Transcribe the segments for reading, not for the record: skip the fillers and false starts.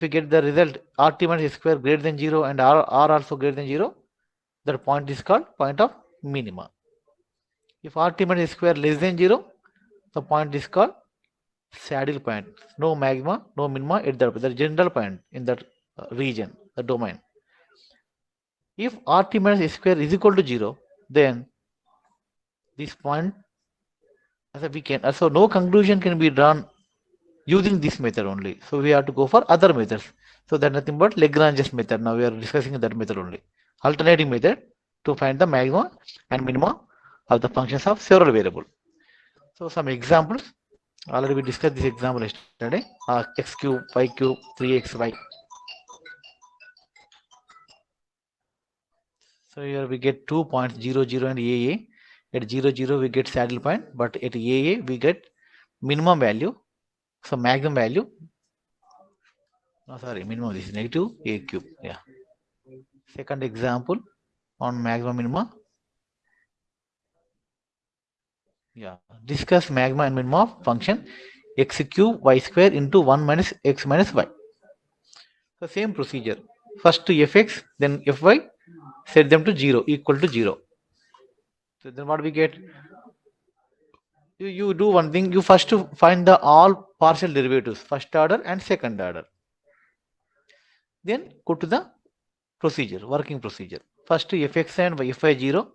we get the result RT minus S square greater than 0 and R also greater than 0, that point is called point of minima. If RT minus S square less than 0, the point is called saddle point. No magma, no minima at the general point in that region, the domain. If RT minus S square is equal to 0, then this point as a we can also no conclusion can be drawn using this method only. So we have to go for other methods. So that nothing but Lagrange's method. Now we are discussing that method only. Alternating method to find the maxima and minima of the functions of several variables. So some examples. Already we discussed this example yesterday. X cube, y cube, 3xy. So here we get 2 points 0, 0 and AA. At 0, 0 we get saddle point, but at AA we get minimum value. So maximum value. Oh, sorry, minimum this is negative a cube. Yeah. Second example on magma minima. Yeah. Discuss magma and minima of function x cube y square into 1 minus x minus y. So same procedure. First to fx, then fy, set them to 0, equal to 0. So then what we get? You do one thing. You first to find the all partial derivatives, first order and second order. Then go to the procedure, working procedure. First to fx and fy 0.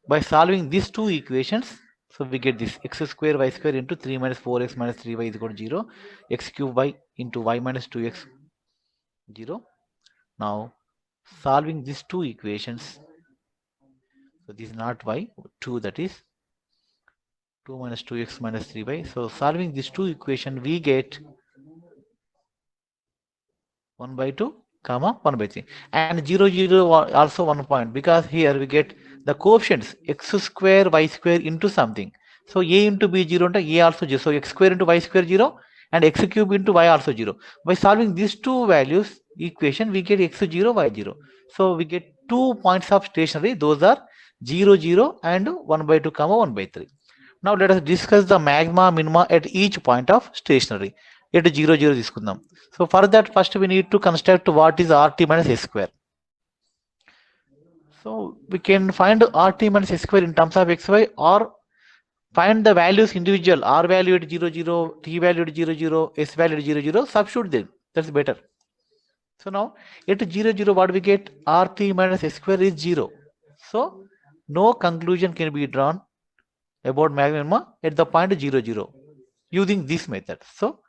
By solving these two equations, so we get this x square y square into 3 minus 4x minus 3y is equal to 0, x cube y into y minus 2x 0. Now solving these two equations, so this is not y, 2, that is 2 minus 2x minus 3y. So solving these two equations, we get 1 by 2 comma 1 by 3 and 0 0 also 1 point, because here we get the coefficients x square y square into something. So a into b 0 and a also 0. So x square into y square 0 and x cube into y also 0. By solving these two values equation, we get x 0 y 0. So we get 2 points of stationary. Those are 0 0 and 1 by 2 comma 1 by 3. Now let us discuss the magma minima at each point of stationary. At 0 0 తీసుకుందాం. So for that, first we need to construct what is RT minus S square. So we can find RT minus S square in terms of xy, or find the values individual. R value at 0 0, T value at 0 0, S value at 0 0. Substitute them. That's better. So now at 0 0, what we get? RT minus S square is 0. So no conclusion can be drawn about magma at the point 0 0 using this method. So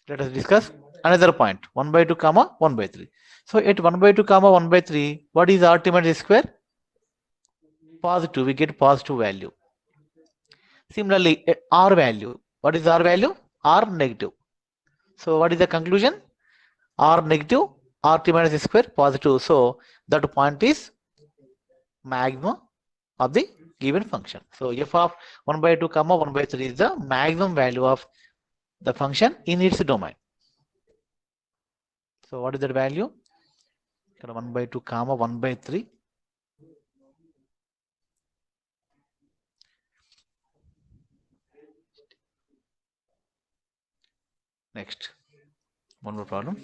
let us discuss another point, 1 by 2 comma 1 by 3. So at 1 by 2 comma 1 by 3, what is RT minus S square? Positive. We get positive value. Similarly, at R value, what is R value? R negative. So what is the conclusion? R negative, RT minus S square positive. So that point is maximum of the given function. So f of 1 by 2 comma 1 by 3 is the maximum value of the function in its domain. So what is that value? 1 by 2 comma 1 by 3. Next, one more problem.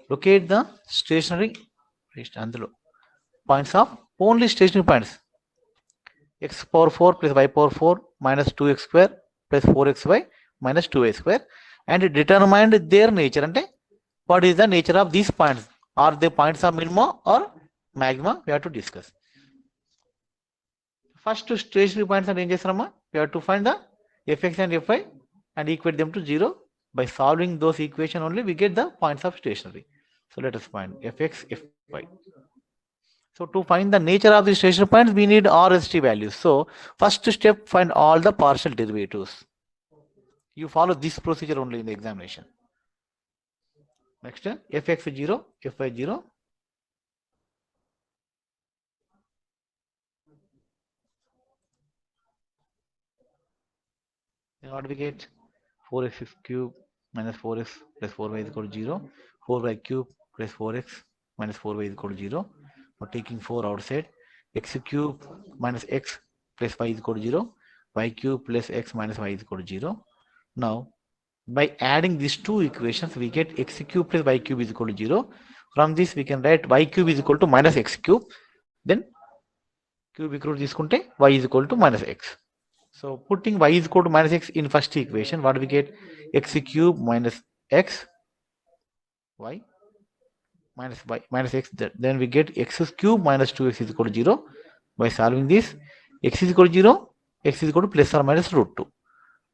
Locate the stationary points of only stationary points. X power 4 plus y power 4 minus 2x square plus 4xy minus 2y square, and determine their nature. And what is the nature of these points? Are they points of minima or maxima? We have to discuss. First, stationary points and ranges, we have to find the fx and fy and equate them to 0. By solving those equations only, we get the points of stationary. So let us find fx, fy. So to find the nature of the stationary points, we need RST values. So first step, find all the partial derivatives. You follow this procedure only in the examination. Next, fx 0, fy 0. Then what we get? 4x cube minus 4x plus 4y is equal to 0. 4y cube plus 4x minus 4y is equal to 0. We're taking 4 outside. X cube minus x plus y is equal to 0. Y cube plus x minus y is equal to 0. Now By adding these two equations, we get x cube plus y cube is equal to 0. From this, we can write y cube is equal to minus x cube. Then cubic root తీసుకుంటే y is equal to minus x. So putting y is equal to minus x in first equation, what do we get? X cube minus x, y minus y minus x. Then we get x cube minus 2x is equal to 0. By solving this, x is equal to 0, x is equal to plus or minus root 2.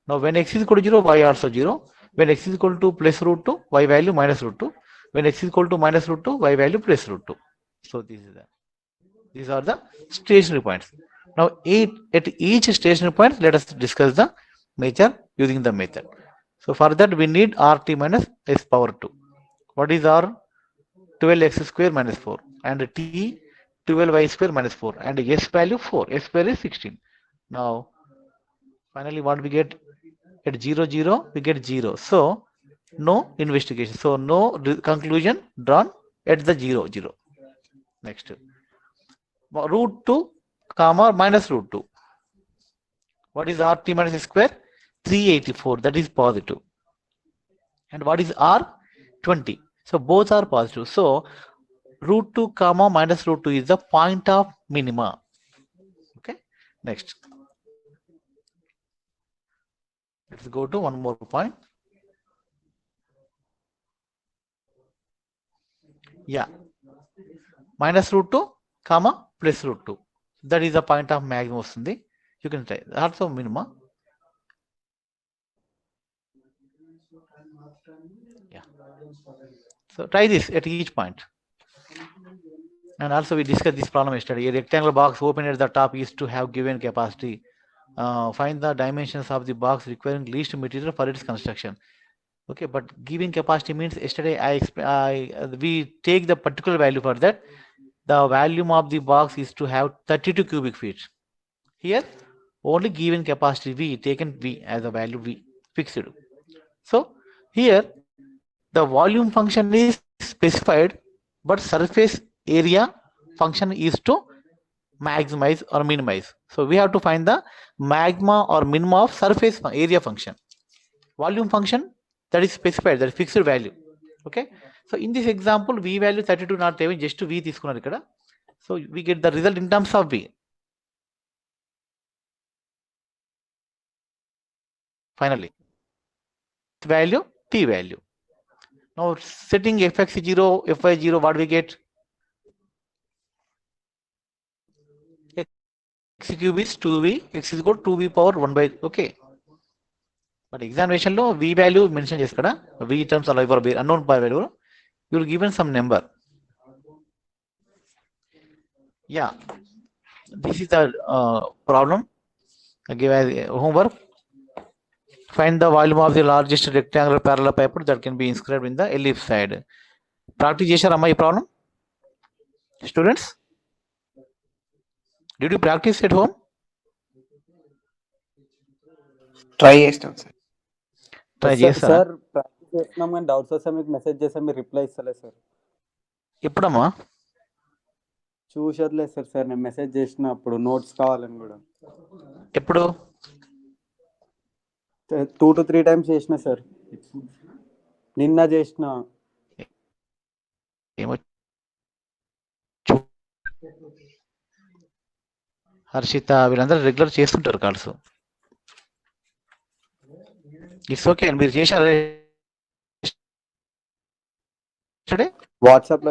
Now when x is equal to 0, y also 0. When x is equal to plus root 2, y value minus root 2. When x is equal to minus root 2, y value plus root 2. So these are the stationary points. Now at each stationary point, let us discuss the nature using the method. So for that, we need rt minus s power 2. What is r? 12x square minus 4, and t 12y square minus 4, and s value 4. S value is 16. Now finally, what we get? At 0 0, we get 0. So no investigation, so no conclusion drawn at the 0 0. Next, root 2 comma minus root 2. What is rt minus square? 384, that is positive. And what is r? 20. So both are positive. So root 2 comma minus root 2 is the point of minima. Okay, next, let's go to one more point. Yeah, minus root 2 comma plus root 2, that is the point of maximum వస్తుంది. You can try also minima. Yeah, so try this at each point. And also we discussed this problem yesterday. A rectangular box open at the top is to have given capacity. Find the dimensions of the box requiring least material for its construction. Okay, but giving capacity means yesterday we take the particular value for that. The volume of the box is to have 32 cubic feet. Here only given capacity v, taken v as a value v fixed. So here the volume function is specified, but surface area function is to maximize or minimize. So we have to find the magma or minima of surface area function. Volume function, that is specified, that is fixed value. Okay, so in this example, v value 32 not even just to v తీసుకున్నారు ఇక్కడ. So we get the result in terms of v. Finally, value t value. Now setting fx 0, fy 0, what we get? X cube is 2v, x is equal to 2v power 1 by, okay. But examination lo v value mention చేసి kada, v terms are for unknown value, you will given some number. Yeah, this is the problem. I give as homework. Find the volume of the largest rectangular parallel paper that can be inscribed in the ellipse side. Practice చేశారమ్మా ఈ problem students? Did you practice at home? Try చేస్తాం sir. Try చేస్తారా? Sir practice చేస్తున్నాం కానీ doubts వస్తే మీకు message చేస్తే మీరు reply ఇస్తలేదు sir. ఎప్పుడమ్మా? చూసట్లేదు sir నేను మెసేజ్ చేసినప్పుడు నోట్స్ కావాలని కూడా. ఎప్పుడు? 2 to 3 times చేసిన సార్. నిన్న చేసిన. ఏమో హర్షిత వీళ్ళందరూ రెగ్యులర్ చేస్తుంటారు కాల్స్. ఇట్స్ ఓకే, మీరు చేశారు వాట్సాప్ లో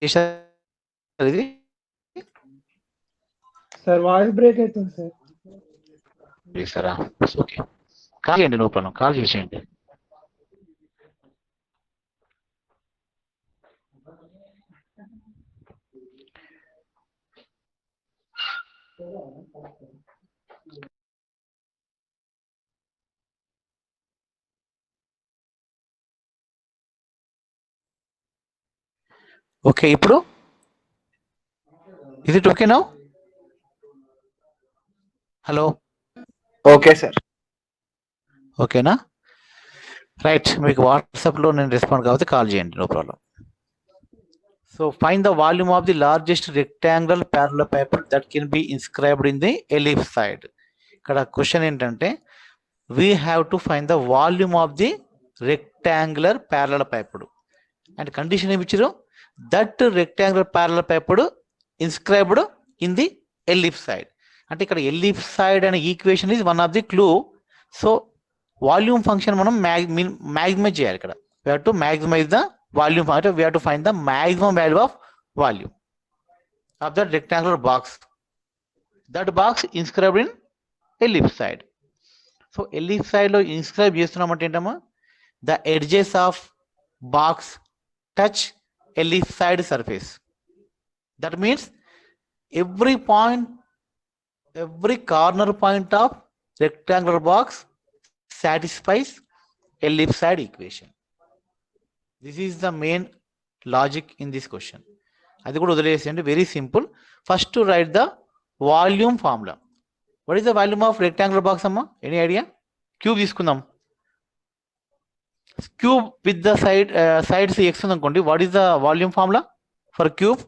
చేశారు ఇది సార్. వాయిస్ బ్రేక్ అవుతుంది సార్. చేశారా? ఓకే, కాల్ చేయండి, నో ప్రాబ్లం, కాల్ చేసేయండి. ఓకే, ఇప్పుడు ఇది okay now? Hello, okay sir. ఓకేనా? రైట్, మీకు వాట్సాప్లో నేను రెస్పాండ్ కాబట్టి కాల్ చేయండి, no problem. So find the volume of the largest rectangular parallelepiped that can be inscribed in the ellipsoid. ఇక్కడ క్వశ్చన్ ఏంటంటే we have to find the volume of the rectangular parallel piped. And condition ఏమి ఇచ్చారు? That rectangular parallel piped inscribed in the ellipse side. అంటే ఇక్కడ ellipse side అనే equation is one of the clue. So volume function మనం maximise చేయాలి ఇక్కడ. We have to maximize the volume function. We have to find the maximum value of volume of that rectangular box. That box inscribed in ellipse side. So ellipse side లో inscribe చేస్తున్నామంటే ఏంటమ్మా? The edges of box touch ellipse side surface. That means every point, every corner point of rectangular box satisfies ellipse side equation. This is the main logic in this question. అది కూడా వదిలేసేయండి, very simple. First to write the volume formula. What is the volume of rectangular box అమ్మా? Any idea? Cube తీసుకుందాం. Cube with the sides X ఉంది అనుకోండి. What is the volume formula for cube?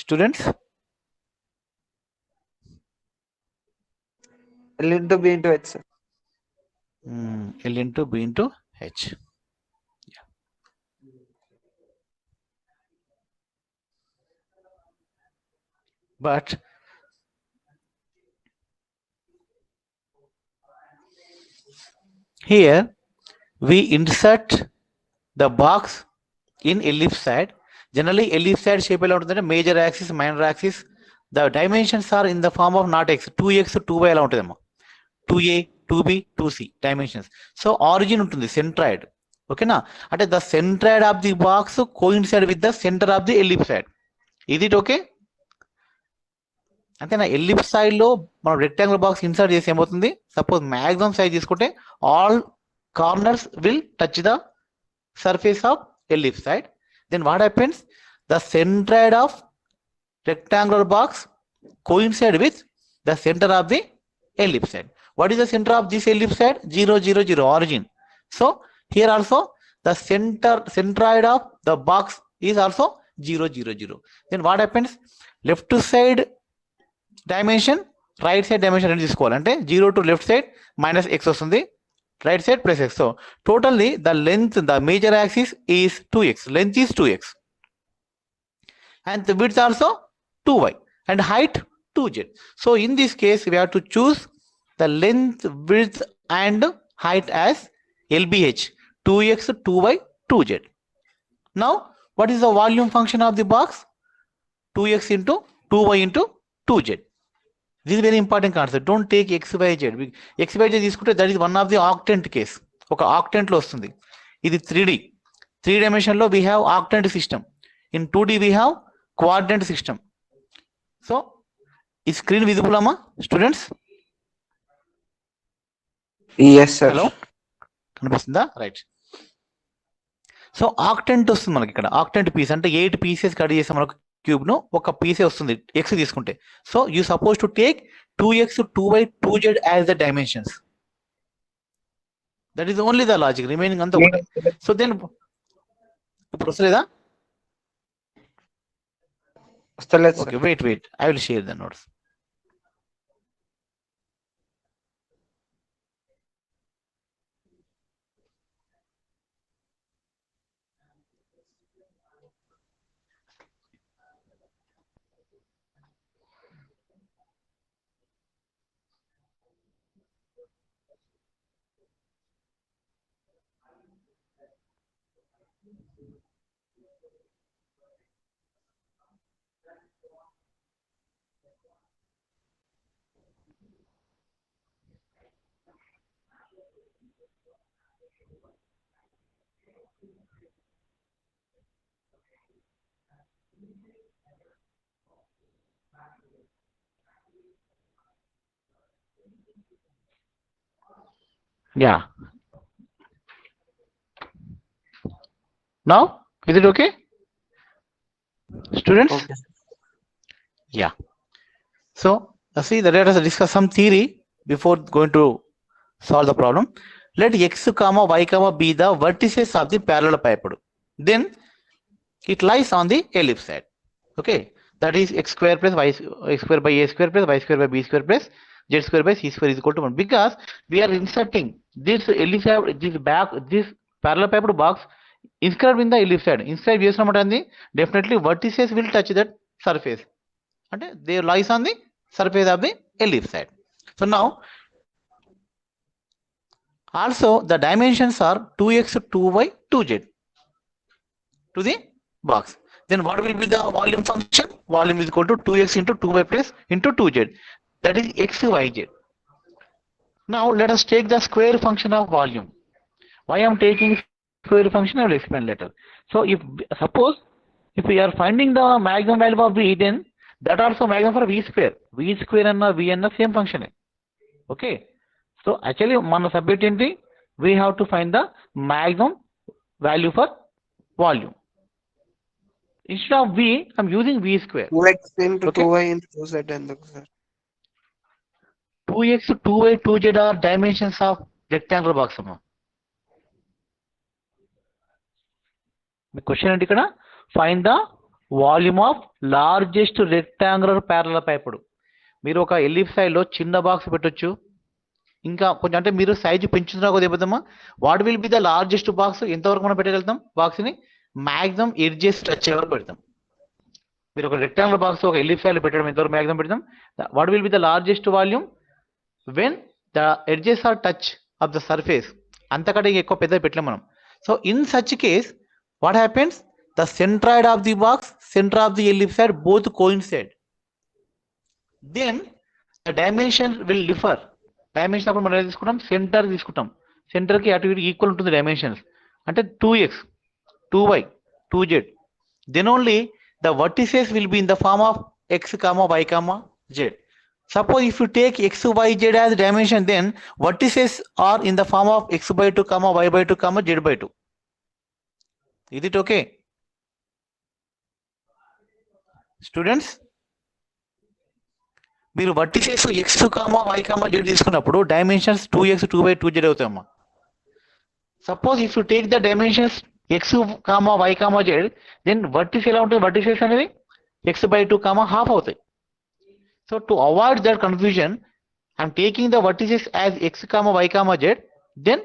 Students, L into B into H, sir. L into B into H. Yeah. But here we insert the box in ellipse side. Generally ellipse side shape ఎలా ఉంటుందంటే major axis, minor axis. The dimensions are in the form of not x, 2x 2y ఎలా ఉంటుందమ్మా? 2a 2b 2c dimensions. So origin ఉంటుంది centroid. ఓకేనా? అంటే the centroid of the box coincide with the centre of the ellipsoid. ఇది it okay? అంతేనా? Ellipsoid లో మనం rectangular box insert చేసి ఏమవుతుంది? సపోజ్ మ్యాక్సిమం సైజ్ తీసుకుంటే all corners will touch the surface of ellipsoid. Then what happens? The centroid of rectangular box coincide with the center of the ellipse side. What is the center of this ellipse side? 0 0 0 origin. So here also the centroid of the box is also 0 0 0. Then what happens? Left side dimension, right side dimension అని తీసుకోవాలంటే 0 to left side minus x వస్తుంది, right side plus x. So totally the length, the major axis is 2x. Length is 2x and the width also 2y and height 2z. So in this case we have to choose the length, width and height as LBH, 2x 2y 2z. Now what is the volume function of the box? 2x into 2y into 2z. This is very important concept. Don't take x by z. X by z తీసుకుంటే that is one of the octant case. ఒక octant లో వస్తుంది. ఇది 3D, 3 dimension లో we have octant system. In 2D we have quadrant system. So is screen visible amma students? Yes, sir. Hello, కనిపిస్తుందా? Right. So octant వస్తుంది మనకి ఇక్కడ. Octant piece అంటే 8 పీసెస్ కట్ చేసాం మనకు క్యూబ్ ను, ఒక పీసే వస్తుంది x తీసుకుంటే. So you suppose to take 2x 2y 2z as the dimensions. That is only the logic, remaining అంతా ఒకటే. సో దెన్ ఇప్పుడు వస్తలేదా? వస్తలేదు Okay, wait. I will share the notes. Yeah. Now is it okay, students? Okay. Yeah. So see, let us discuss some theory before going to solve the problem. Let x comma y comma be the vertices of the parallel piped. Then it lies on the ellipse side. Okay, that is x square plus y, x square by a square plus y square by b square plus z square by c square is equal to 1, because we are inserting this ellipsoid, this parallelepiped box inscribed in the ellipsoid. Inscribe చేసినప్పుడు definitely vertices will touch that surface, and they lies on the surface of the ellipsoid. So now also the dimensions are 2x, 2y, 2z to the box. Then what will be the volume function? Volume is equal to 2x into 2y plus into 2z. That is x, y, z. Now let us take the square function of volume. Why I am taking square function, I will explain later. So if suppose if we are finding the maximum value of v, then that also maximum for v square. V square and v and same function. Okay. So actually మన subject ఏంటి? We have to find the maximum value for volume. Instead of v, I am using v square. 2x into Okay. 2y into 2z ఎందుకు sir? 2x, 2y, 2z are dimensions of rectangular box. The question ఏంటి ఇక్కడ? Find the volume of largest rectangular parallelepiped. మీరు ఒక ellipsoid లో చిన్న box పెట్టొచ్చు, ఇంకా కొంచెం అంటే మీరు సైజు పెంచుతున్నా కొద్దిగా పెద్దమ్మా. What will be the largest box? ఎంతవరకు మనం పెట్టగలుగుతాం బాక్స్ ని? మాక్సిమం ఎడ్జెస్ టచ్ అయ్యే వరకు పెడతాం. మీరు ఒక రెక్టాంగులర్ బాక్స్ ఒక ఎలిప్సాయిడ్ పెట్టడం ఎంతవరకు మాక్సిమం పెడతాం? What will be the largest volume when the edges are touch of the surface. అంతకంటే ఎక్కువ పెద్ద పెట్టలేం మనం. So in such case what happens? The centroid of the box, centre of the ellipsoid both coincide. Then the dimension will differ. Dimension అప్పుడు మనం తీసుకుంటాం, centre తీసుకుంటాం. Centre కి అటు ఇటు ఈక్వల్ ఉంటుంది డైమెన్షన్స్. అంటే 2x, 2y, 2z. Then only the vertices will be in the form of x, y, z. Suppose if you take x, y, z as dimension, then vertices are in the form of x by 2, y by 2, z by 2. Is it okay? Students, మీరు vertices x, y, z తీసుకున్నప్పుడు dimensions 2x, 2y, 2z అవుతాయమ్మా. Suppose if you take the dimensions x, y, z, then vertices ఎలా ఉంటుంది? vertices అనేది x by 2, half అవుతాయి. So to avoid that confusion, I am taking the vertices as x, y, z, then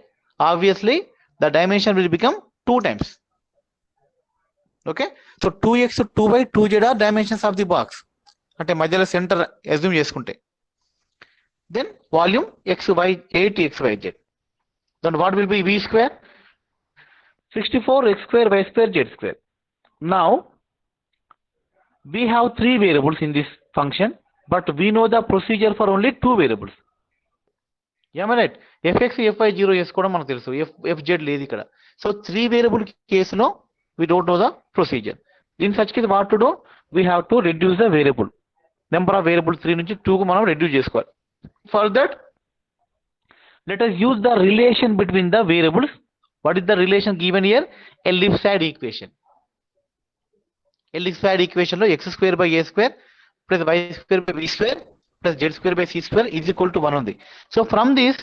obviously the dimension will become 2 times. Okay, so 2x, 2y, 2z are dimensions of the box. అంటే మధ్యలో centre assume చేసుకుంటే, then volume x, y, 8x, y, z. Then what will be v square? 64 x square, y square, z square. Now we have 3 variables in this function, but we know the procedure for only 2 variables. Am I right? fx, fy, 0s కూడా మనకు తెలుసు, fz లేదు ఇక్కడ. So 3 variable కేసులో we don't know the procedure. In such case what to do? We have to reduce the variable. Number of variables 3 నుంచి 2 కు మనం reduce చేసుకోవాలి. For that, let us use the relation between the variables. What is the relation given here? Ellipsoid equation. Ellipsoid equation లో x square by a square plus y square by b square plus z square by c square is equal to 1 ఉంది. So from this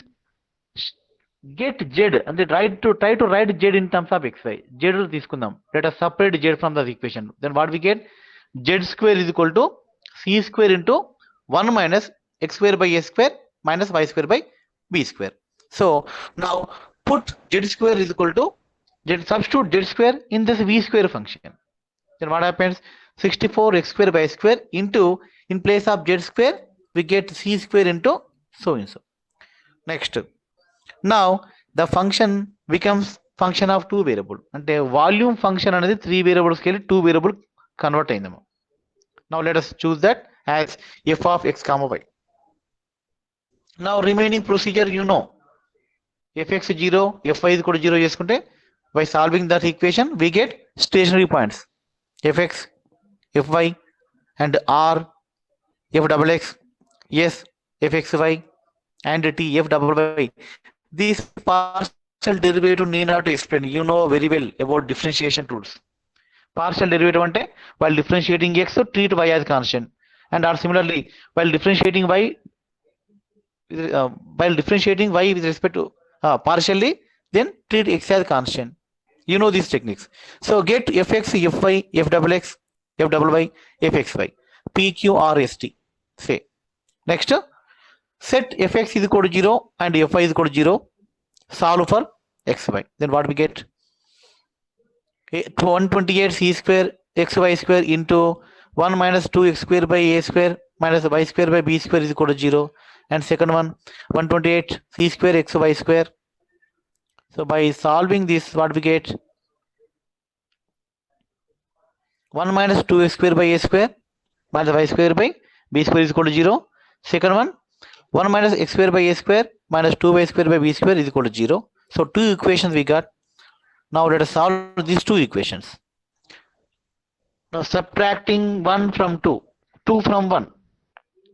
get z and try to write z in terms of xy. Z తీసుకుందాం. Let us separate z from the equation. Then what we get? Z square is equal to c square into 1 minus x square by a square minus y square by b square. So now put z square is equal to substitute z square in this v square function. Then what happens? 64 x square by square into, in place of z square we get c square into so and so. Next, now the function becomes function of 2 variable. అంటే volume function అనేది 3 వేరియబుల్స్కి వెళ్ళి 2 variable convert అయిందేమో. Now let us choose that as f of x, y. Now remaining procedure you know. fx 0, fy is equal to 0 చేసుకుంటే by solving that equation we get stationary points fx, fy and r, f double x, s, fxy and t, f double y. These partial derivative need not to explain. You know very well about differentiation rules. Partial derivative ante while differentiating x, treat y as constant, and or similarly while differentiating y with respect to partially, then treat x as constant. You know these techniques. So get fx, fy, f double x, f double y, fxy, p, q, r, s, t. Say next, Set fx is equal to 0 and fy is equal to 0. Solve for xy. Then what we get? 128 c square xy square into 1 minus 2x square by a square minus y square by b square is equal to 0. And second one, 128 c square xy square. So by solving this, what we get? 1 minus 2x square by a square minus y square by b square is equal to 0. Second one, 1 minus x square by a square minus 2y square by b square is equal to 0. So two equations we got. Now let us solve these two equations. Now subtracting 1 from 2, 2 from 1.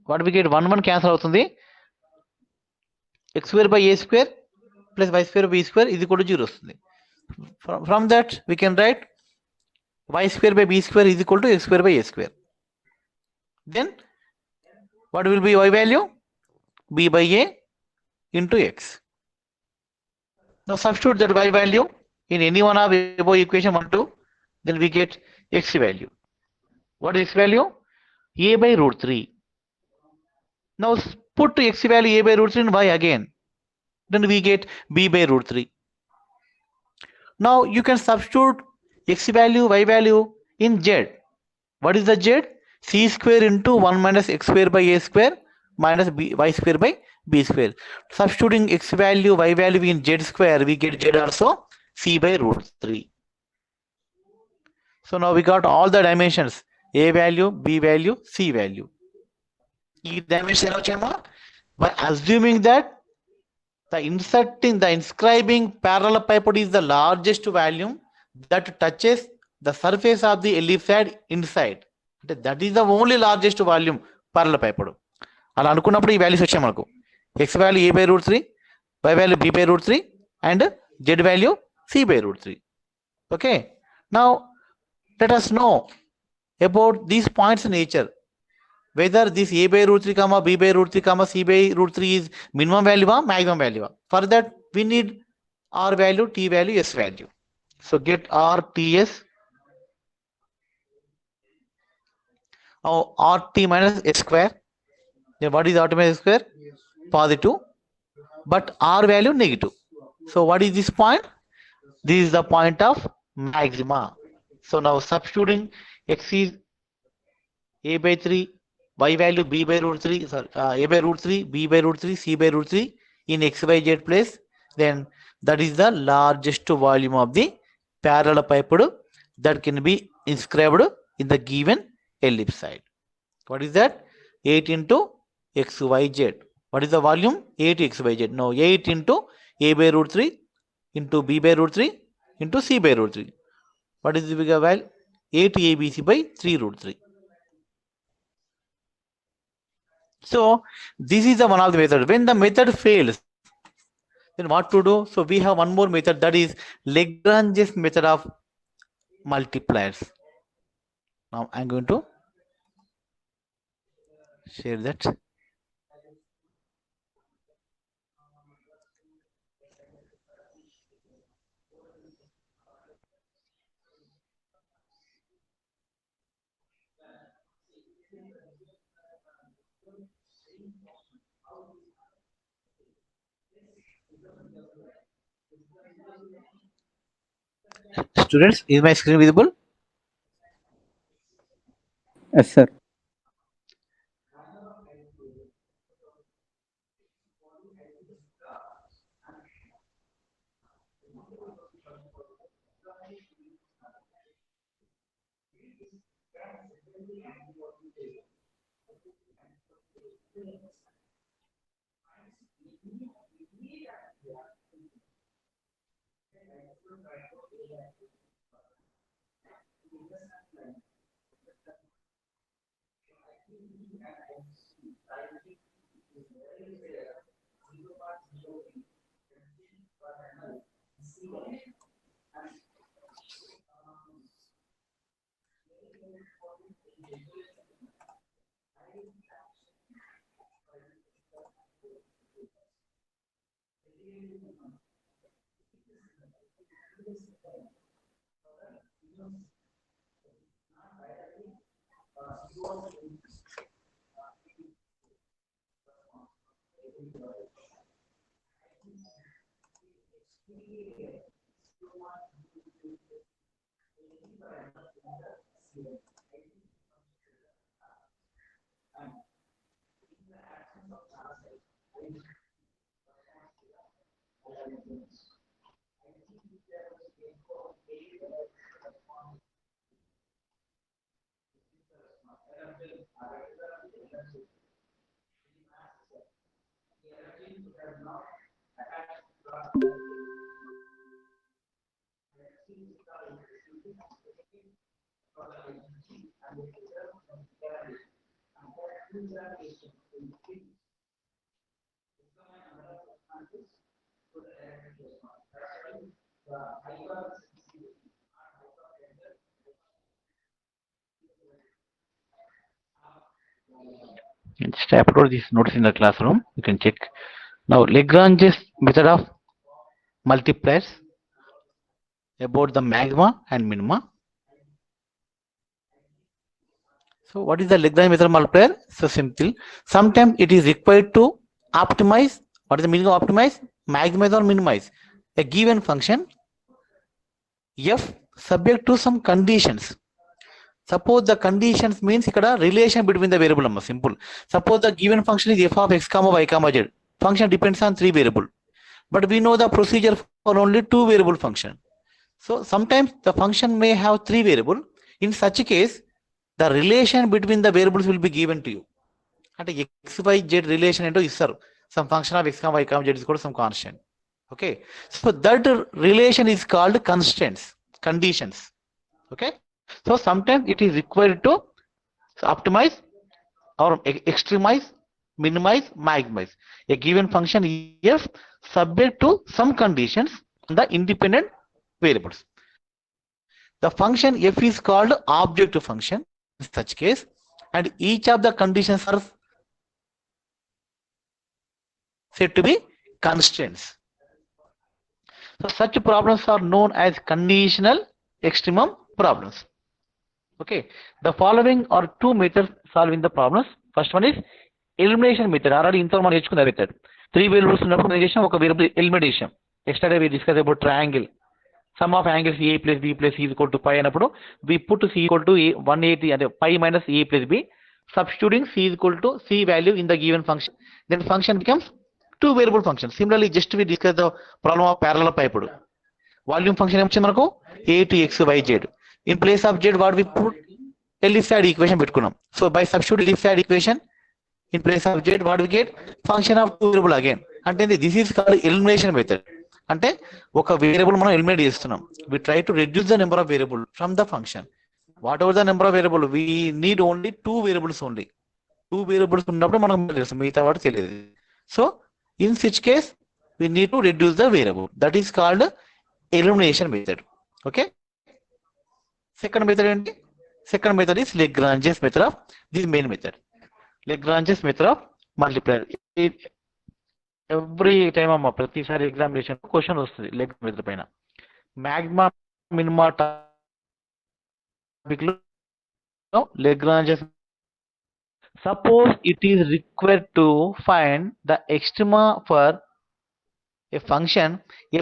What we get? 1 cancel అవుతుంది. X square by a square plus y square by b square is equal to 0 వస్తుంది. From that we can write y square by b square is equal to x square by a square. Then what will be y value? B by a into x. Now substitute that y value in any one of above equation 1, 2. Then we get x value. What is x value? A by root 3. Now put x value a by root 3 in y again. Then we get b by root 3. Now you can substitute x value, y value in z. What is the z? C square into 1 minus x square by a square minus y square by b square. Substituting x value, y value in z square, we get z also c by root 3. So now we got all the dimensions: a value, b value, c value. ఈ dimension వచ్చేమో by assuming that the inscribing parallelepiped is the largest volume that touches the surface of the ellipsoid inside. That is the only largest volume parallelepiped. అలా అనుకున్నప్పుడు ఈ values వచ్చాయి మనకు. x value a by root 3, y value b by root 3 and z value c by root 3. Okay. Now let us know about these points in nature. Whether this a by root 3 comma b by root 3 comma c by root 3 is minimum value or maximum value. For that we need r value, t value, s value. So get r, t, s. Oh, rt minus s square. Then what is rt minus s square? Positive, but r value negative. So what is this point? This is the point of maxima. So now substituting x is a by 3, y value b by root 3, sorry, a by root 3, b by root 3, c by root 3 in xyz place, then that is the largest volume of the parallelepiped that can be inscribed in the given ellipsoid. What is that? 8 into xyz. What is the volume? 8 xyz. Now 8 into a by root 3 into b by root 3 into c by root 3. What is the bigger value? 8 abc by 3 root 3. So this is the one of the method. When the method fails, then what to do? So we have one more method, that is Lagrange's method of multipliers. Now I'm going to share that. Students, is my screen visible? Yes, sir. Just upload these notes in the classroom. You can check. Now Lagrange's method of multipliers about the magma and minima. So what is the Lagrange method of multiplier? So simple. Sometimes it is required to optimize. What is the meaning of optimize? Maximize or minimize a given function f subject to some conditions. Suppose the conditions means ikkada relation between the variable number. Simple. Suppose the given function is f of x comma y comma z. Function depends on 3 variable, but we know the procedure for only 2 variable function. So sometimes the function may have 3 variable. In such a case, the relation between the variables will be given to you. At x y z relation into isar some function of x comma y comma z is called some constant. Okay, so that relation is called constraints, conditions. Okay, so sometimes it is required to optimize or extremize, minimize, maximize a given function f subject to some conditions on the independent variables. The function f is called objective function in such case, and each of the conditions are said to be constraints. So such problems are known as conditional extremum problems. Okay, the following are 2 methods solving the problems. First one is elimination method. Already ఇంతలో మనం నేర్చుకున్న method. 3 variables ఉన్నప్పుడు మనం చేసాం ఒక variable elimination. Yesterday we discussed about triangle. Sum of angles a plus b plus c is equal to pi అయినప్పుడు we put c equal to a 180 అంటే pi minus a plus b, substituting c is equal to c value in the given function. Then function becomes 2 variable function. Similarly, just we discussed the problem of parallel pipe. Volume function ఏమొచ్చింది మనకు a to x y z. In place of z, what we put ellipse side equation పెట్టుకున్నాం. So by substitute ellipse side equation in place of z, what we get function of 2 variable again. అంటే this is called elimination method. అంటే ఒక variable మనం eliminate చేస్తున్నాం. We try to reduce the number of variable from the function. Whatever the number of variable, we need only 2 variables only. 2 variables ఉన్నప్పుడు మనకు తెలుసు, మిగతా వాటి తెలియదు. So in such case, we need to reduce the variable. That is called elimination method. Okay. Second method ఏంటి? Second method is Lagrange's method of this main method. Lagrange's method of multiplier. Every time అమ్మ ప్రతిసారి examination question వస్తుంది Lagrange method పైన. Magma minima topic లో Lagrange's. Suppose it is required to find the extrema for a function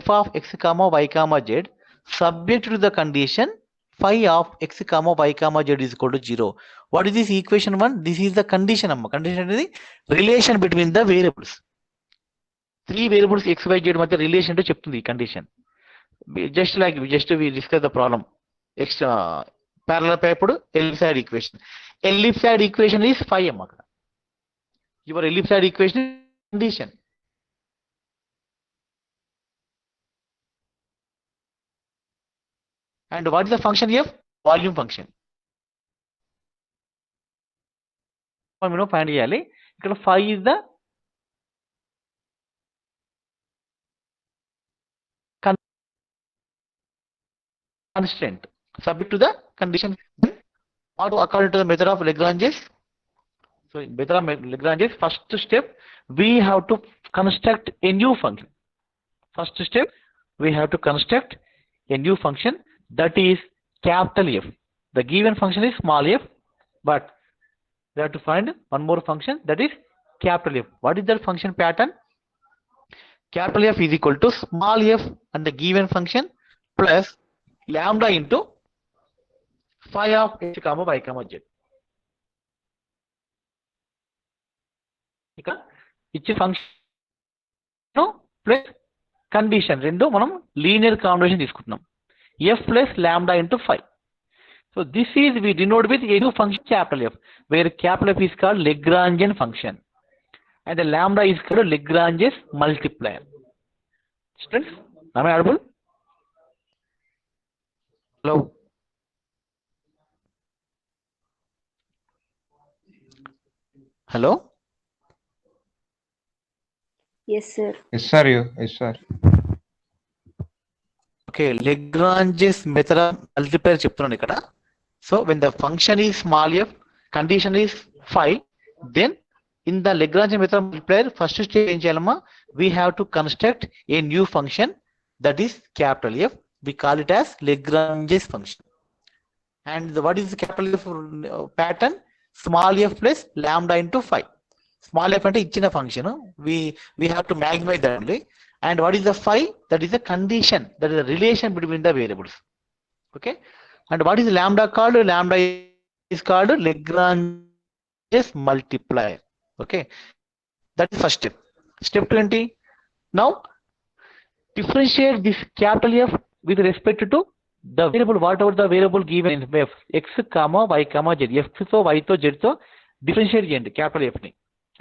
f of x comma y comma z subject to the condition phi of x comma y comma z is equal to 0. What is this equation 1? This is the condition. Condition is the relation between the variables. 3 variables x y z మధ్య relation to చెప్తుంది ఈ condition. Just we discuss the problem. Parallel paired ellipse side equation. Ellipse side equation is phi అక్కడ. Your ellipse side equation condition. And what is the function f? Volume function. మనం find చేయాలి. ఇక్కడ phi is the constraint subject to the condition. According to the method of Lagrange's. So in method of Lagrange's, first step we have to construct a new function. First step we have to construct a new function, that is capital F. The given function is small f, but we have to find one more function, that is capital F. What is that function pattern? capital F is equal to small f and the given function plus lambda into phi of x comma y comma z. ఇక్కడ ఇచ్చే function plus condition రెండు మనం linear combination తీసుకుంటున్నాం. f plus lambda into phi. So this is we denote with a new function capital F, where capital F is called Lagrangian function and the lambda is called Lagrange's multiplier. Students, am I audible? Hello. Hello. Yes, sir. Yes, sir. Yes, sir. Okay, Lagrange's method of multiplier చెప్తున్నాను ఇక్కడ. So when the function is small f, condition is phi, then in the Lagrange method of multiplier, first step ఏం చేయాలమ్మా? We have to construct a new function that is capital F. We call it as Lagrange's function. And what is the capital F pattern? Small f plus lambda into phi. Small f అంటే ఇచ్చిన function, we have to maximize that only. And what is the phi? That is the condition, that is the relation between the variables. Okay. And what is lambda called? Lambda is called Lagrange's multiplier. Okay. That is first step. Step 20. Now differentiate this capital F with respect to the variable, whatever the variable given in f, x comma y comma z. f తో y తో z తో differentiate చేయండి capital F ని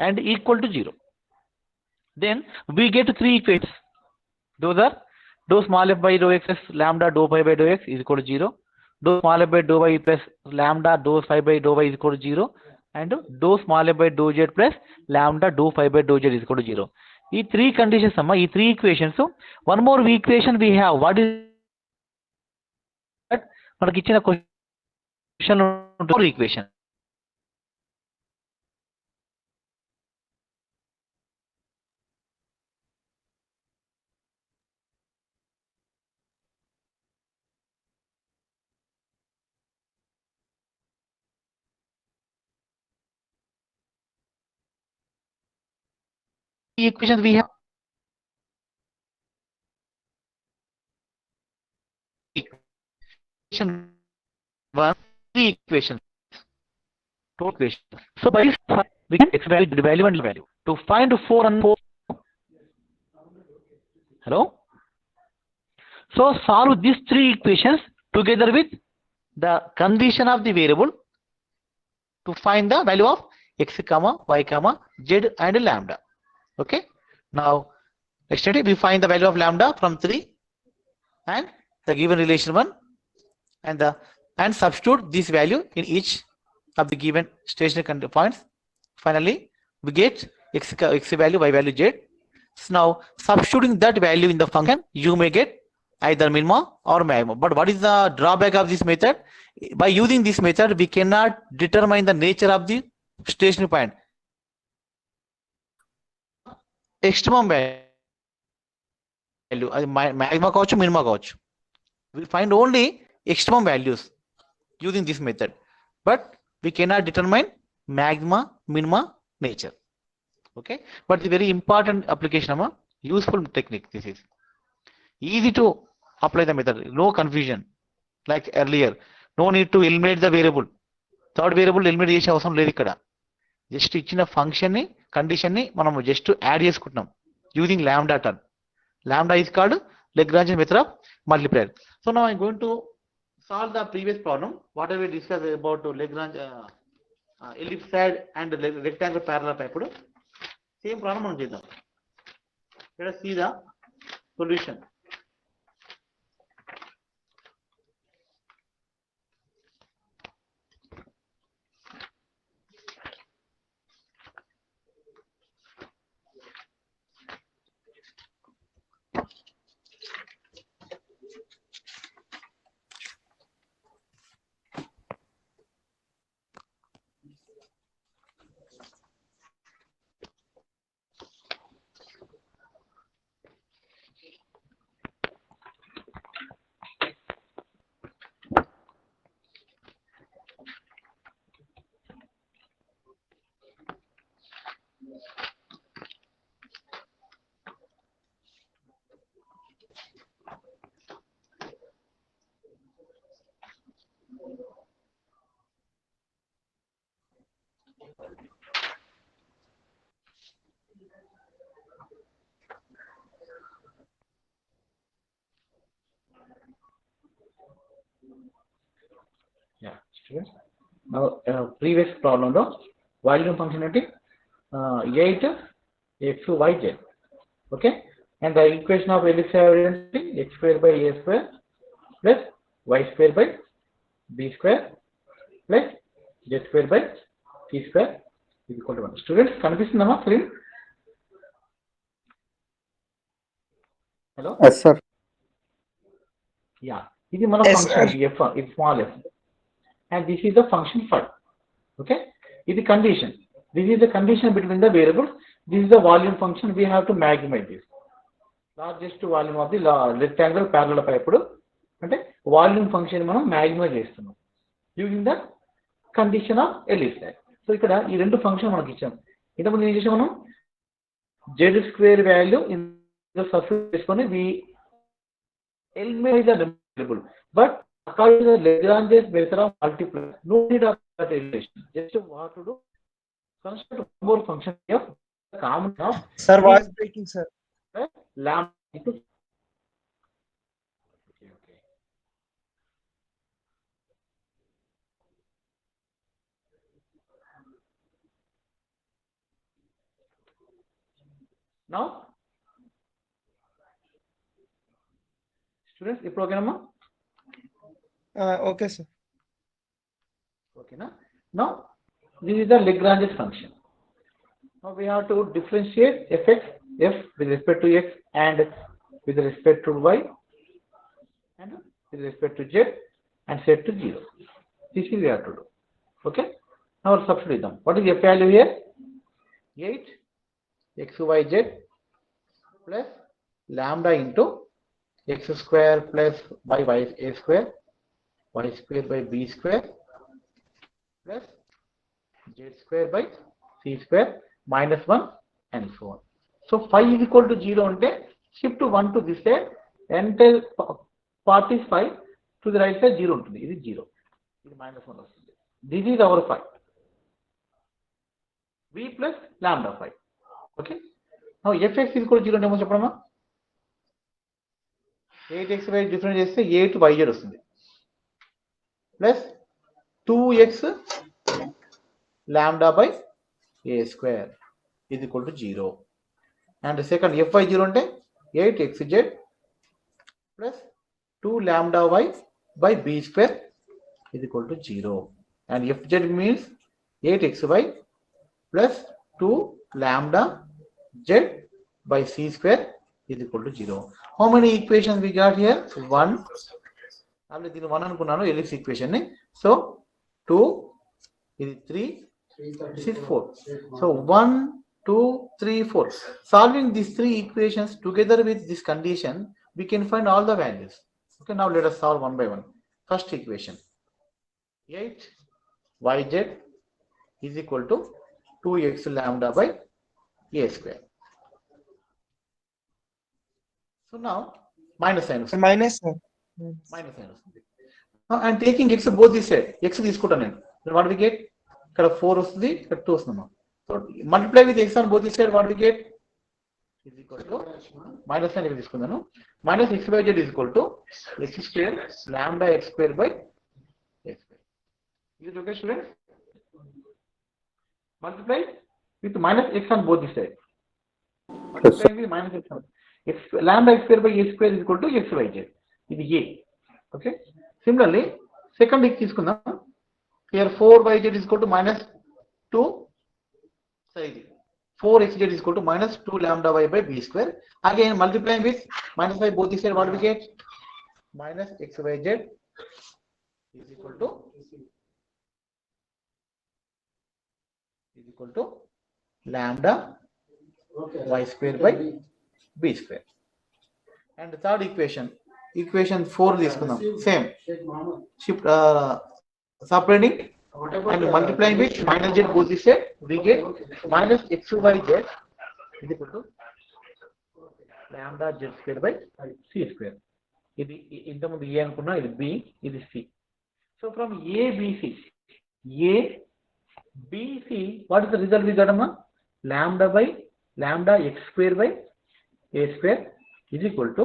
and equal to 0. Then we get three equations. Those are dou small f by dou x plus lambda dou phi by dou x is equal to 0. Dou small f by dou y plus lambda dou phi by dou y is equal to 0. And dou small f by dou z plus lambda dou phi by dou z is equal to 0. ఈ three conditions అమ్మా, ఈ three equations. One more equation we have. What is that? మనకి ఇచ్చిన question equation. Equations we have equation 1, 3 equations, two equations. So by this we can x value, the value and value to find 4 and 4. Hello. So solve these three equations together with the condition of the variable to find the value of x comma y comma z and lambda. Okay. Now next step we find the value of lambda from 3 and the given relation 1 and substitute this value in each of the given stationary points. Finally we get x value, y value, z. So now substituting that value in the function, you may get either minima or maximum. But what is the drawback of this method? By using this method we cannot determine the nature of the stationary point. Extremum value, maximum కావచ్చు, minima కావచ్చు. We find only extremum values using this method, but we cannot determine maxima, minima nature. Okay, but it's a very important application, useful technique. This is easy to apply the method, no confusion like earlier. No need to eliminate the variable, third variable eliminate చేసే అవసరం లేదు. ఇక్కడ just ఇచ్చిన function ని, condition ని మనం just add చేసుకుంటున్నాం using lambda term. Lambda is called Lagrange method of multiplier. So now I'm going to solve the previous problem, whatever we discussed about Lagrange ellipsoid and rectangular parallelogram. ఇప్పుడు same problem మనం చేద్దాం. Let us see the solution. students. Now previous problem lo volume function ante 8 x y z. Okay, and the equation of ellipse identity x square by a square plus y square by b square plus z square by c square is equal to 1. Students, కనిపిస్తుందమ్మా screen? Hello? Yes, sir. Yeah, ఇది మన Yes, function sir. f, it's small f, and this is the function phi. Okay, ఇది condition. This is the condition between the variables. This is the volume function. We have to maximize this. Largest volume of the rectangle parallel ఇప్పుడు అంటే volume function మనం maximise చేస్తున్నాం using the condition of ellipse. So ఇక్కడ ఈ రెండు function మనకి ఇచ్చాం. ఇంతకుముందు ఏం చేసాం మనం z square value in the substitute చేసుకొని వి eliminate the variable, but according to the Lagrange's method of multiply, no need of that elimination. Just what to do? Construct one more function of common of Sir, voice breaking, sir. lambda into. Okay. Now, students, ఇప్పుడు ఓకేనమ్మా? Okay, sir. Okay, now this is the Lagrange's function. Now we have to differentiate f(x) f with respect to x and with respect to y and with respect to z and set to 0. This is we have to do. Okay. Now substitute them. What is f value here? 8 x y z plus lambda into x square plus by y a square y square by b square plus z square by c square minus 1 and so on. So phi is equal to 0 ante shift to 1 to this side, entire part is phi, to the right side 0 untundi. This is 0. This is minus 1 vastundi. This is our phi. V plus lambda phi. Okay. Now fx is equal to 0 ante emo cheppama 8xy difference cheste 8yz vastundi plus 2x lambda by a square is equal to 0. And the second fy0 ante 8xz plus 2 lambda y by b square is equal to 0. And fz means 8xy plus 2 lambda z by c square is equal to 0. How many equations we got here? 1. Already దీని 1 అనుకున్నాను ellipse equation ని. So 2, ఇది 3, this is 4. So 1, 2, 3, 4. Solving these three equations together with this condition, we can find all the values. Okay, now let us solve one by one. First equation, 8yz is equal to 2x lambda by a square. So now minus sign. Minus, sir. Minus sign. Now I am taking x both this side. X తీసుకుంటాను నేను. Then what we get? ఇక్కడ 4 వస్తుంది, ఇక్కడ 2 వస్తుంది. So multiply with x on both this side, what we get is equal to minus sign ఇక్కడ తీసుకున్నాను. Minus x by z is equal to x square lambda x square by a square. Is it okay, students? Multiply with minus x on both this side. Multiply with minus x on x lambda x square by a square is equal to x by z. ఇది a. Okay. Similarly, second x తీసుకుందాం. Here 4yz is equal to minus 2. Sorry, 4xz is equal to minus 2 lambda y by b square. Again multiplying with minus y both this side, what we get? Minus xyz is equal to lambda y square by b square. And the third equation 4 తీసుకుందాం. Same shift separating and multiplying with minus z both this side, we get minus xyz is equal to lambda z square by c square. ఇది ఇంతకుముందు a అనుకున్నా, ఇది b, ఇది c. So from abc what is the result we got? Lambda by lambda x square by a square is equal to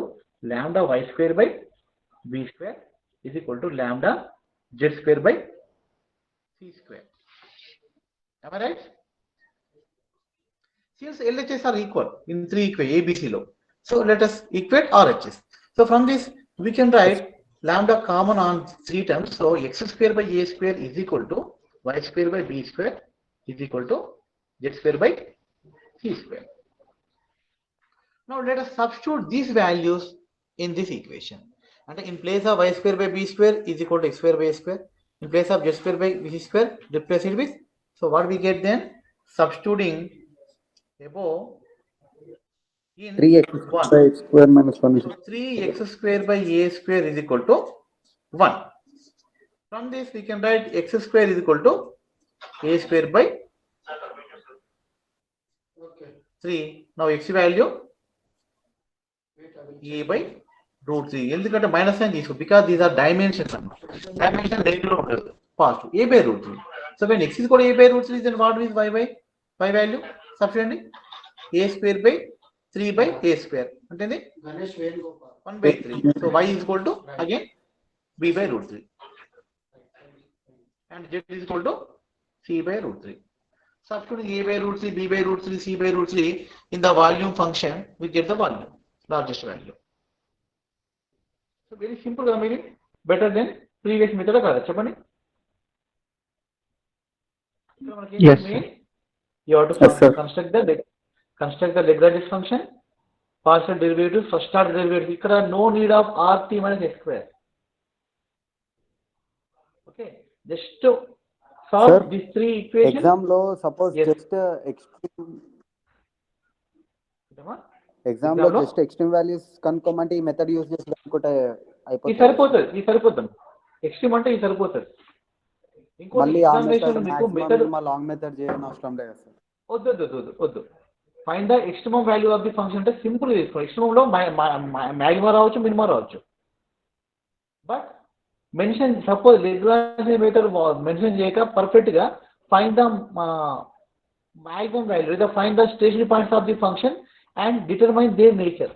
lambda y square by b square is equal to lambda z square by C square. Am I right? Since LHS are equal in three equations, A, B, C low. So let us equate RHS. So from this, we can write lambda common on three terms. So x square by A square is equal to y square by B square is equal to z square by C square. Now let us substitute these values in this equation. And in place of y square by b square is equal to x square by a square. In place of z square by b square, replace it with. So what we get then? Substituting above in 3x 1. by x square minus 1 is So 3x square by a square is equal to 1. From this we can write x square is equal to a square by 3. Now x value a by root 3. ఎందుకంటే minus sign తీసుకో because these are dimensions అన్నమాట. Dimension negative లో ఉంటుంది positive a by root 3. So when x is కూడా a by root 3 then what is y by y value substitute a square by 3 by a square అంటే 1 by 3. So y is equal to again b by root 3 and z is equal to c by root 3. Substituting a by root 3, b by root 3, c by root 3 in the volume function, we get the volume, largest value. So very simple, meaning better than previous method. Chapani. Yes, sir. You have to Yes, sir. construct the Lagrange function, partial derivative, first order derivative. Ikkada no need of rt minus x square. Okay, just to solve Sir, these three equations. Exam లో suppose Yes. Just exam లో just extreme values కనుక్కోమంటే ఈ method use చేసి అనుకుంటే ఈ సరిపోతుంది extreme అంటే ఈ సరిపోతుంది. ఇంకో మళ్ళీ ఎగ్జామినేషన్ మీకు మెథడ్ లాంగ్ మెథడ్ చేయని అవసరం లేదు సార్. వద్దు find the extremum value of the function అంటే సింపుల్ తీసుకో. ఎక్స్ట్రీమమ్ లో మ్యాక్సిమం రావచ్చు, మినిమం రావచ్చు. But mention suppose Lagrange method mention చేయక పర్ఫెక్ట్ గా find the maximum value, either find the stationary points of the function and determine their nature.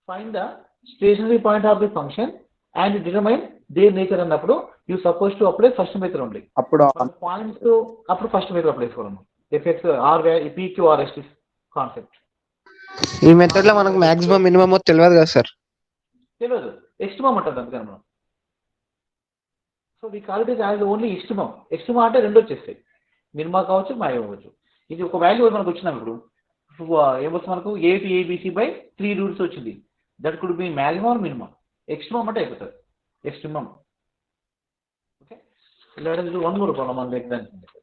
Find the stationary point of the function and determine their nature అన్నప్పుడు you supposed to apply first method only. అప్పుడు points అప్పుడు first method apply చేసుకోవాలి. Effects are PQRST concept ఈ method లో మనకు maximum minimum తెలియదు కదా sir. తెలియదు, ఎక్స్ట్రీమమ్ అంటారు అందుకని మనం. So we call it as only extremum అంటే రెండు వచ్చేస్తాయి, మినిమా కావచ్చు మ్యాక్సిమం కావచ్చు. ఇది ఒక వాల్యూ మనకు వచ్చినాం ఇప్పుడు ఏమొస్తుంది మనకు ABC బై 3 రూట్స్ వచ్చింది. That could be maximum or minimum. Extremum అంటే అయిపోతుంది extremum. Okay, let us do one more problem on the example.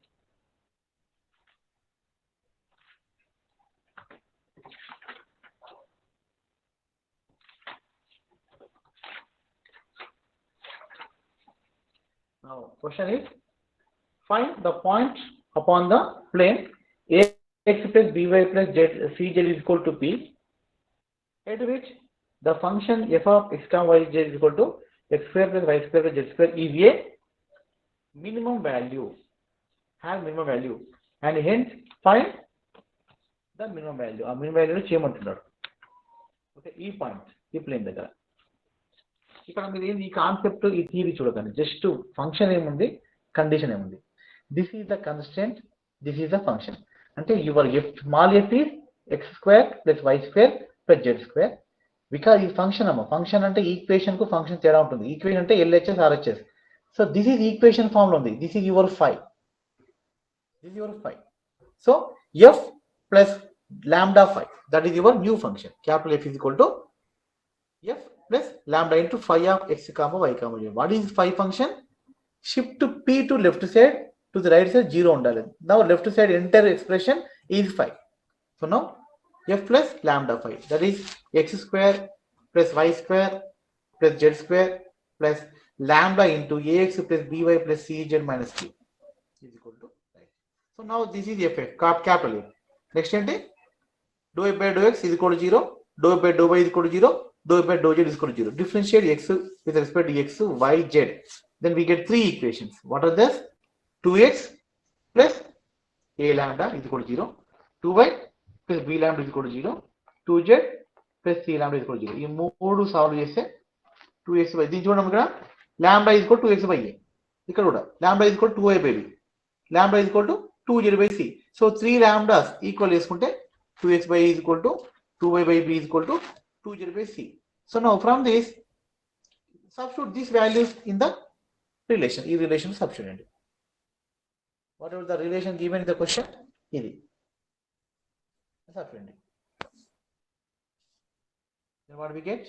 Now question is, find the point upon the plane ax plus by plus cz is equal to p, at which the function f of x comma y z is equal to x square plus y square plus z square is a minimum value, and hence find the minimum value. ఆ minimum value చేయమంటున్నాడు. Okay, ఈ point ఈ plane దగ్గర. ఇక్కడ మీరు ఏంది ఈ concept ఈ థియరీ చూడకండి, జస్ట్ ఫంక్షన్ ఏముంది, కండిషన్ ఏముంది. This is the constant, this is the function. అంటే your small F is X square plus Y square plus Z square. Because ఈ ఫంక్షన్ ఫంక్షన్ అంటే ఈక్వేషన్ కు ఫంక్షన్ తేడా ఉంటుంది. ఈక్వేషన్ అంటే LHS RHS. So this is equation form లో ఉంది. This is your phi. So F plus lambda phi, that is your new function. Capital F is equal to f plus lambda into phi of x comma y comma z. What is phi function? Shift to p to left side, to the right side 0 undali. Now left side entire expression is phi. So now f plus lambda phi, that is x square plus y square plus z square plus lambda into ax plus by plus cz minus q is equal to right. So now this is f, capital A. Next ante dou f by dou x is equal to 0, dou f by dou y is equal to 0, dou f by dou z is equal to 0. Differentiate x with respect to x, y, z. Then we get three equations. What are those? 2x plus a lambda is equal to 0, 2y plus b lambda is equal to 0, 2z plus c lambda is equal to 0. ఈ మూడు solve చేస్తే 2x by దీని చూడండి ఇక్కడ lambda is equal to 2x by a. ఇక్కడ కూడా lambda is equal to 2a by b. Lambda is equal to 2z by c. So 3 lambdas equal చేసుకుంటే 2x by a is equal to 2y by b is equal to 2z by c. So now from this substitute these values in the relation. ఈ relation substitute అండి. Whatever the relation given in the question, ఇది substitute అండి. Then what we get?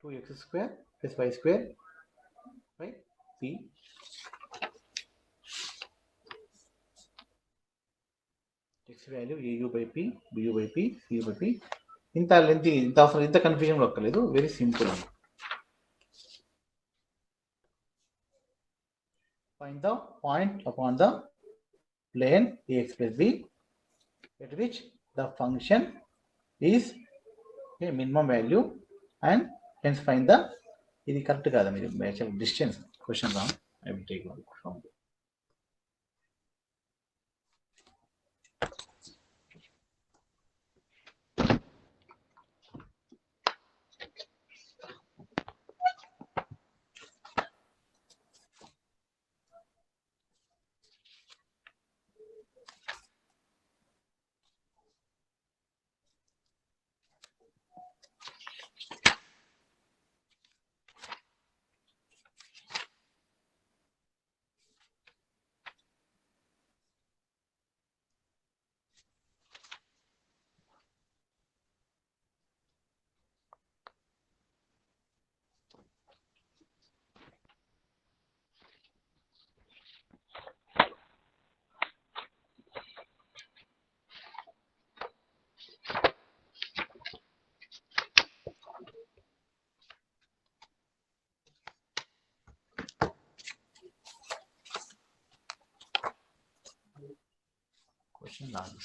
Two x square plus y square by c x value au by p, bu by p, cu by p. ఇంత length ఇంత అవసరం ఇంత confusion ఒక్కలేదు, very simple అండి. Find the point upon the plane ax plus b at which the function is a minimum value and hence find the, ఇది correct కాదా మీరు actual distance question wrong. I will take one from question last.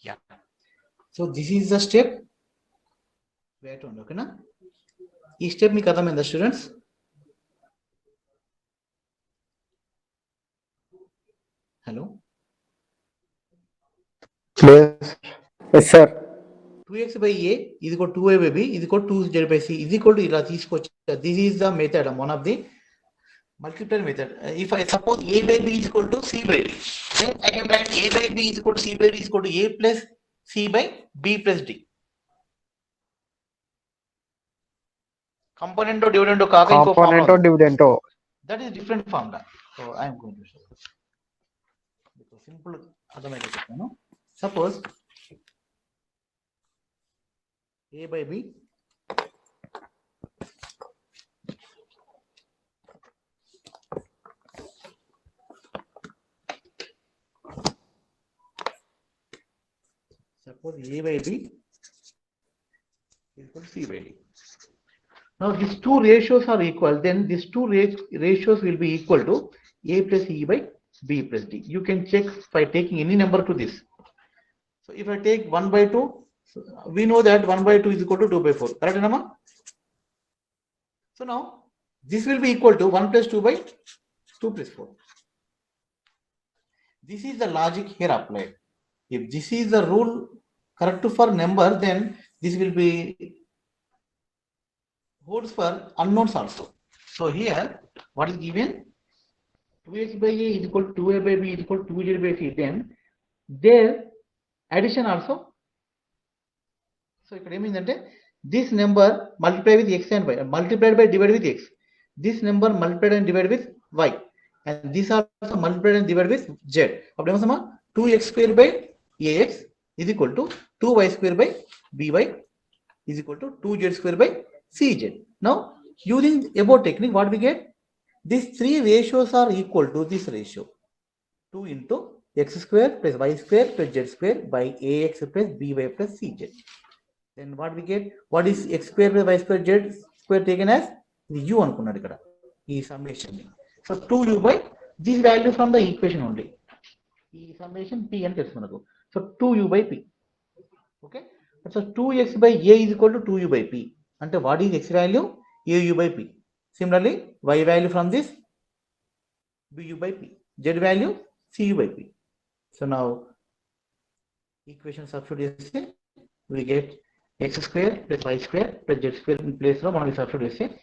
Yeah. So this is the step. Wait on, okay na? ఈ step మీకు అర్థమైందా students? Hello, yes sir. 2x by a is equal to 2y by b is equal to 2z by c is equal to ఇలా తీసుకొచ్చి this is the method, one of the multiplier method. If I suppose a by b is equal to c by d, then I can write a by b is equal to c by d is equal to a plus c by b plus d. Componento dividendo కాక ఇంకో component formula, dividend. that is different formula. So I am going to show because simple అర్థమైతే చెప్తాను. Suppose a by b suppose a by b is equal to c by d. Now these two ratios are equal, then these two ratios will be equal to a plus e by b plus d. You can check by taking any number to this. So if I take 1 by 2, so we know that 1 by 2 is equal to 2 by 4. Correct, Nama? So now this will be equal to 1 plus 2 by 2 plus 4. This is the logic here applied. If this is the rule correct for number, then this will be holds for unknowns also. So here what is given? 2x by a is equal to 2a by b is equal to 2z by c. Then their addition also. So ఇక్కడ ఏమైందంటే this number multiplied with x and y, multiplied by divided with x. This number multiplied and divided with y, and this also multiplied and divided with z. అప్పుడు ఏమొస్తామా 2x square by ax is equal to 2y square by by is equal to 2z square by cz. Now using above technique, what we get? These three ratios are equal to this ratio, 2 into x square plus y square plus z square by ax plus by plus cz. Then what we get? What is x square plus y square z square taken as u అనుకున్నాడు ఇక్కడ ఈ summation ని. So 2u by this value from the equation only. ఈ summation p అని తెలుసు మనకు. So 2u by p. Okay. So 2x by a is equal to 2u by p. అంటే what is x value? au by p. Similarly, y value from this bu by p. Z value cu by p. So now equation substitute, we get x square plus y square plus z square in place of one substitute.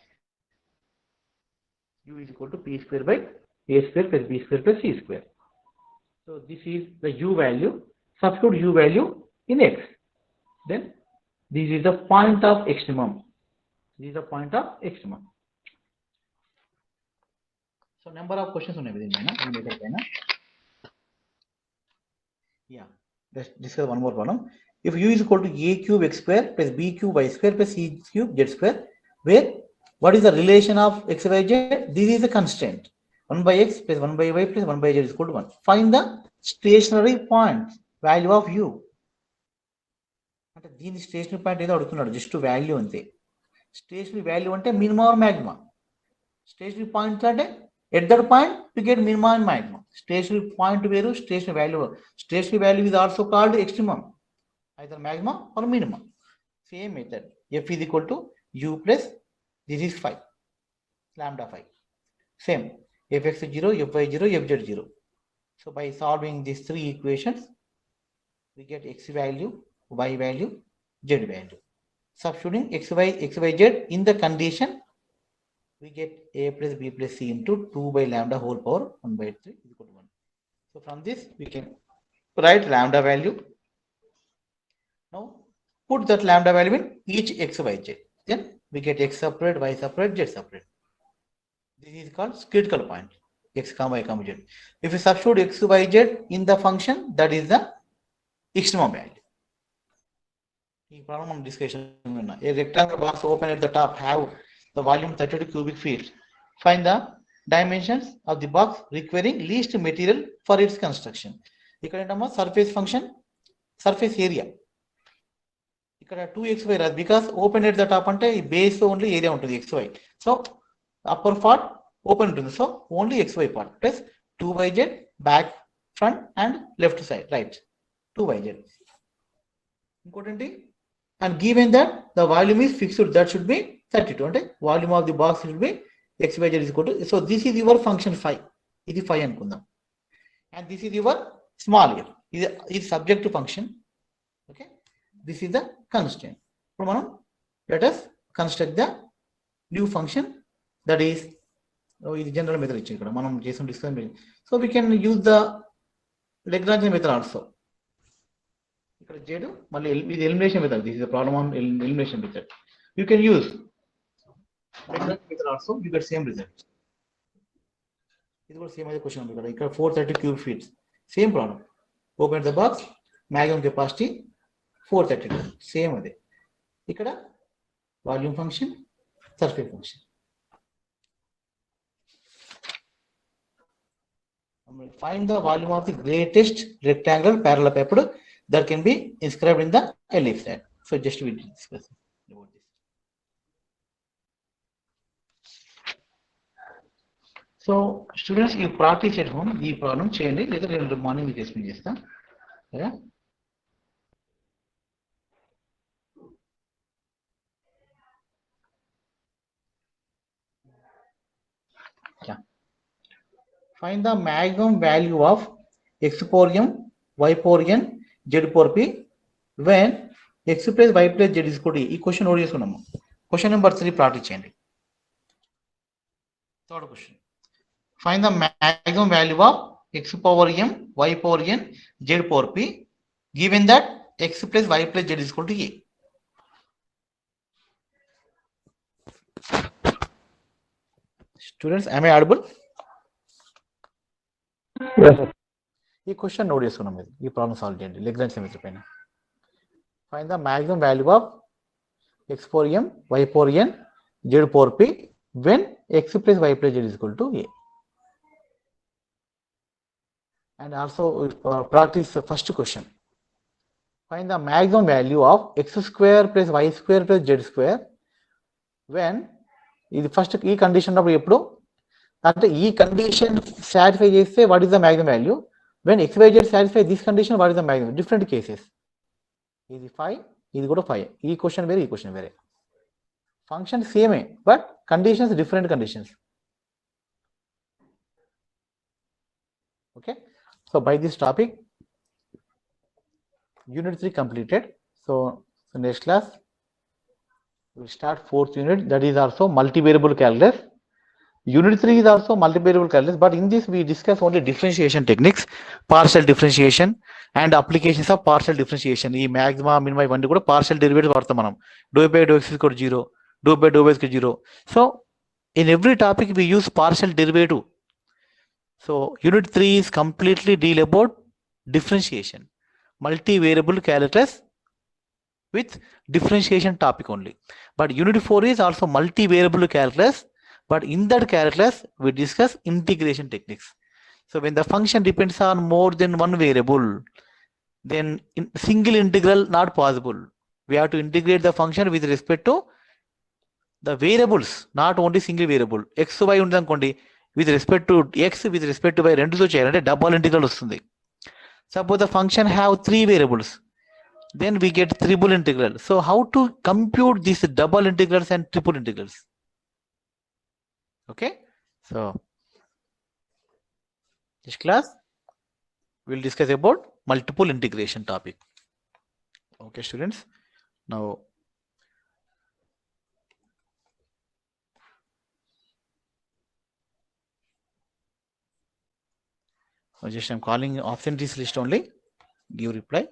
U is equal to p square by a square plus b square plus c square. So this is the u value. Substitute u value in x. Then this is the point of extremum. This is the point of extremum. So number of questions on everything. Yeah. Let's discuss one more problem. If u is equal to a cube x square plus b cube y square plus c cube z square, where what is the relation of x y z? This is a constraint. 1 by x plus 1 by y plus 1 by z is equal to 1. Find the stationary point value of u. అంటే దీని stationery point ఏదో అడుగుతున్నాడు, just value అంతే. Stationary value అంటే minimum or maximum. Stationary point అంటే at that point to get minimum and maximum. Stationary point వేరు, stationary value. Stationary value is also called extremum, either maximum or minimum. Same method. F is equal to u plus this is 5, lambda 5. Same. Fx 0, fy 0, fz 0. So by solving these three equations, we get x value, y value, z value. Substituting xyz in the condition, we get a plus b plus c into 2 by lambda whole power 1 by 3 is equal to 1. So from this we can write lambda value. Now put that lambda value in each xyz. Then we get x separate, y separate, z separate. This is called critical point, x comma y comma z. If you substitute x y z in the function, that is the extremum value. ఈ problem మనం discussion విన్నా. A rectangle box open at the top have the volume 32 cubic feet. Find the dimensions of the box requiring least material for its construction. ఇక్కడ ఏంటమ్మా surface function, surface area. ఇక్కడ 2xy రాదు, because open at the top అంటే ఈ base only area ఉంటుంది xy. So upper part open ఉంటుంది, so only xy part plus 2yz back front and left side right 2yz. ఇంకోటి and given that the volume is fixed, that should be 32. అంటే volume of the box should be xyz is equal to, so this is your function phi. ఇది phi అనుకుందాం. And this is your small f. ఇది subject function. Okay, this is the constraint. ఇప్పుడు మనం let us construct the new function, that is ఇది general method ఇచ్చింది ఇక్కడ మనం చేసిన discussion. So we can use the Lagrangian method also. ఇక్కడ z మళ్ళీ ఇది elimination method. This is the problem on elimination method. You can use Lagrangian method also, you get same result. ఇది కూడా same అదే క్వశ్చన్ ఉంది ఇక్కడ 430 cube feets, same problem. Open the box, maximum capacity 432, same అదే. ఇక్కడ volume function, surface function. Find the volume of the greatest rectangle parallelepiped that can be inscribed in the ellipse. So just we discuss about this. So students, you practice at home ఈ problem చేయండి, లేదా నేను morning మీకు explain చేస్తా. Find the maximum value of x power m, y power n, z power p when x plus y plus z is equal to. ఈ question note చేసుకున్నాము. Question number 3 practice చేయండి. Third question. Find the maximum value of x power m, y power n, z power p given that x plus y plus z is equal to a. Students, am I audible? Yes, sir. ఈ question note చేసుకున్నాం మీరు ఈ problem solve చేయండి Lagrange semester పైన find the maximum value of x power m y power n z power p when x plus y plus z is equal to a. And also practice the first question. Find the maximum value of x square plus y square plus z square when ఇది first ఈ condition అప్పుడు ఎప్పుడు అంటే ఈ condition satisfy చేస్తే what is the maximum value when xyz satisfy this condition what is the maximum different cases ఇది 5 ఇది కూడా 5 ఈ క్వశ్చన్ వేరే ఈ క్వశ్చన్ వేరే ఫంక్షన్ సేమే but conditions different conditions okay so by this topic unit 3 completed so next class we'll start fourth unit that is also multivariable calculus. Unit 3 is also multivariable calculus, but in this we discuss only differentiation techniques, partial differentiation and applications of partial differentiation. ఈ maxima minima ఇవన్నీ కూడా partial derivatives వాడతాం మనం. Dou by dou x is equal to 0, dou by dou y is equal to 0. So in every topic we use partial derivative. So unit 3 is completely deal about differentiation, multivariable calculus with differentiation topic only. But unit 4 is also multivariable calculus. But in that calculus, we discuss integration techniques. So when the function depends on more than one variable, then in single integral not possible. We have to integrate the function with respect to the variables, not only single variable. X, y undanukondi with respect to x, with respect to y, rendu to cheyalante double integral vastundi. Suppose the function have three variables, then we get triple integral. So how to compute these double integrals and triple integrals? Okay, so this class we'll discuss about multiple integration topic. Okay students, now just I'm calling absentees list only, give reply.